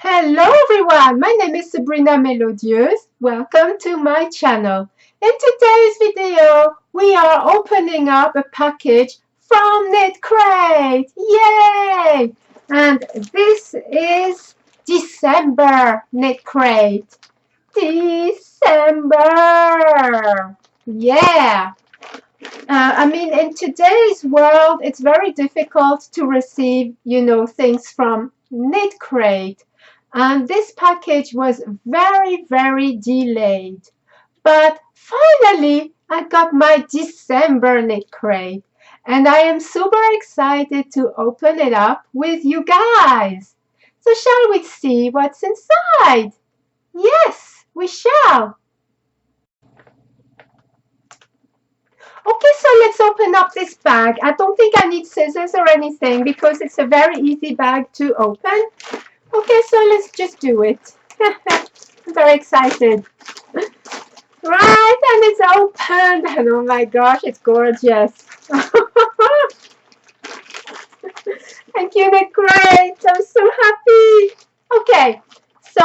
Hello everyone, my name is Sabrina Melodieuse. Welcome to my channel. In today's video, we are opening up a package from Knitcrate. Yay! And this is December Knitcrate. December! Yeah! In today's world, it's very difficult to receive, things from Knitcrate. And this package was very, very delayed. But finally, I got my December Knitcrate. And I am super excited to open it up with you guys. So shall we see what's inside? Yes, we shall. Okay, so let's open up this bag. I don't think I need scissors or anything because it's a very easy bag to open. Okay, so let's just do it. I'm very excited. Right, and it's opened. And oh my gosh, it's gorgeous. Thank you, Knitcrate. I'm so happy. Okay, so,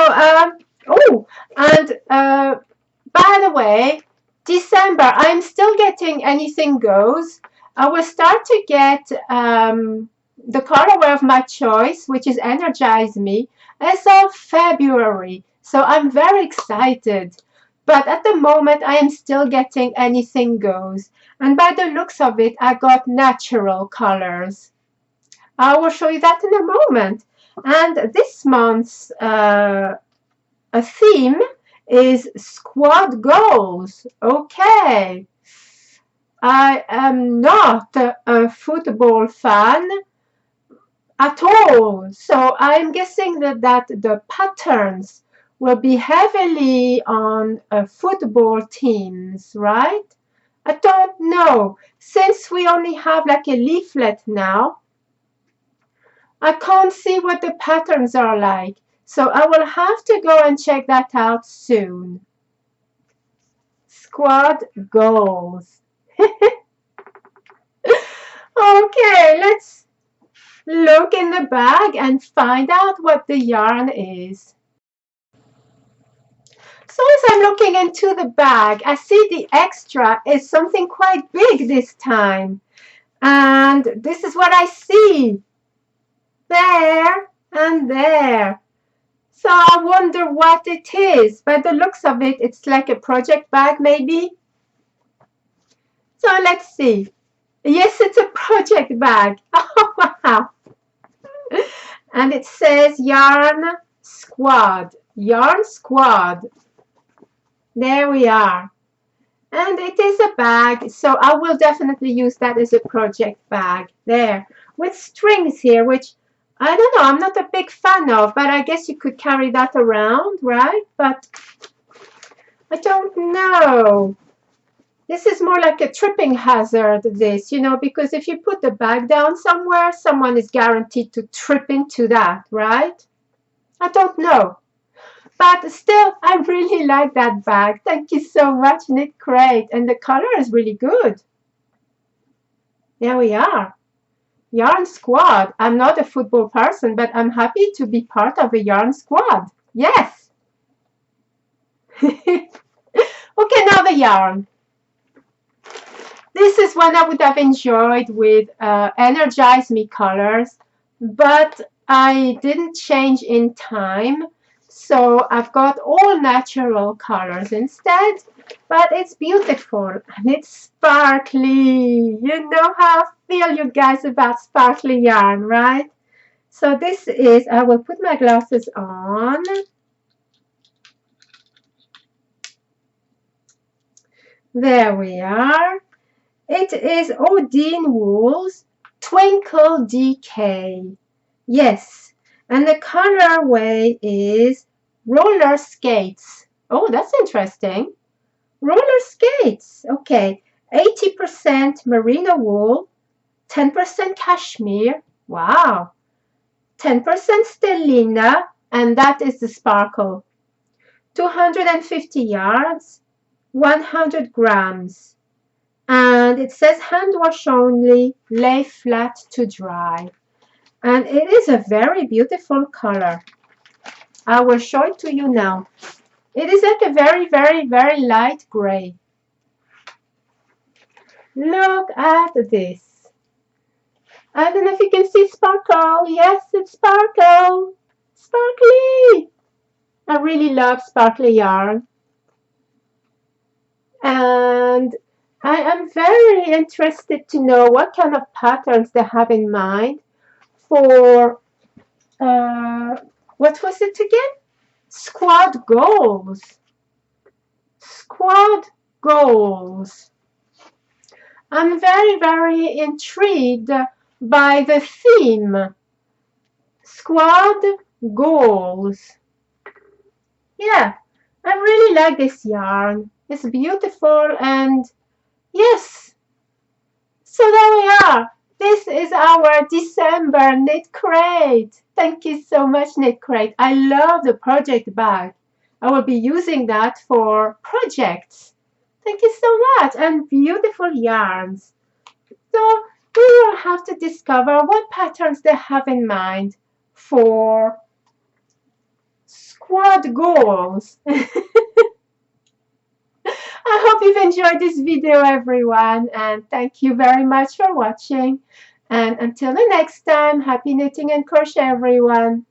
oh, and by the way, December, I'm still getting Anything Goes. I will start to get the colorway of my choice, which is Energize Me, as of February. So I'm very excited. But at the moment, I am still getting Anything Goes. And by the looks of it, I got natural colors. I will show you that in a moment. And this month's a theme is squad goals. Okay. I am not a football fan at all. So I'm guessing that the patterns will be heavily on football teams, right? I don't know. Since we only have like a leaflet now, I can't see what the patterns are like. So I will have to go and check that out soon. Squad goals. Okay, let's look in the bag and find out what the yarn is. So as I'm looking into the bag, I see the extra is something quite big this time. And this is what I see. There and there. So I wonder what it is. By the looks of it, it's like a project bag maybe. So let's see. Yes, it's a project bag. Oh, wow. And it says Yarn Squad. Yarn Squad. There we are. And it is a bag, so I will definitely use that as a project bag. There. With strings here, which I don't know, I'm not a big fan of, but I guess you could carry that around, right? But I don't know. This is more like a tripping hazard, this, because if you put the bag down somewhere, someone is guaranteed to trip into that, right? I don't know. But still, I really like that bag. Thank you so much, Knitcrate. And the color is really good. There we are. Yarn Squad. I'm not a football person, but I'm happy to be part of a Yarn Squad. Yes. Okay, now the yarn. This is one I would have enjoyed with Energize Me colors, but I didn't change in time. So I've got all natural colors instead, but it's beautiful and it's sparkly. You know how I feel, you guys, about sparkly yarn, right? So this is, I will put my glasses on. There we are. It is Odin Wool's Twinkle DK. Yes, and the colorway is roller skates. Oh, that's interesting. Roller skates. Okay, 80% merino wool, 10% cashmere. Wow. 10% stellina, and that is the sparkle. 250 yards, 100 grams. And it says hand wash only, lay flat to dry. And it is a very beautiful color. I will show it to you now. It is like a very, very, very light gray. Look at this. I don't know if you can see sparkle. Yes, it's sparkle. Sparkly. I really love sparkly yarn. And I am very interested to know what kind of patterns they have in mind for, uh, what was it again? Squad goals. Squad goals. I'm very, very intrigued by the theme. Squad goals. Yeah, I really like this yarn. It's beautiful and yes. So there we are. This is our December knit crate. Thank you so much, Knitcrate. I love the project bag. I will be using that for projects. Thank you so much. And beautiful yarns. So we will have to discover what patterns they have in mind for squad goals. I hope you've enjoyed this video, everyone, and thank you very much for watching. And until the next time, happy knitting and crochet, everyone.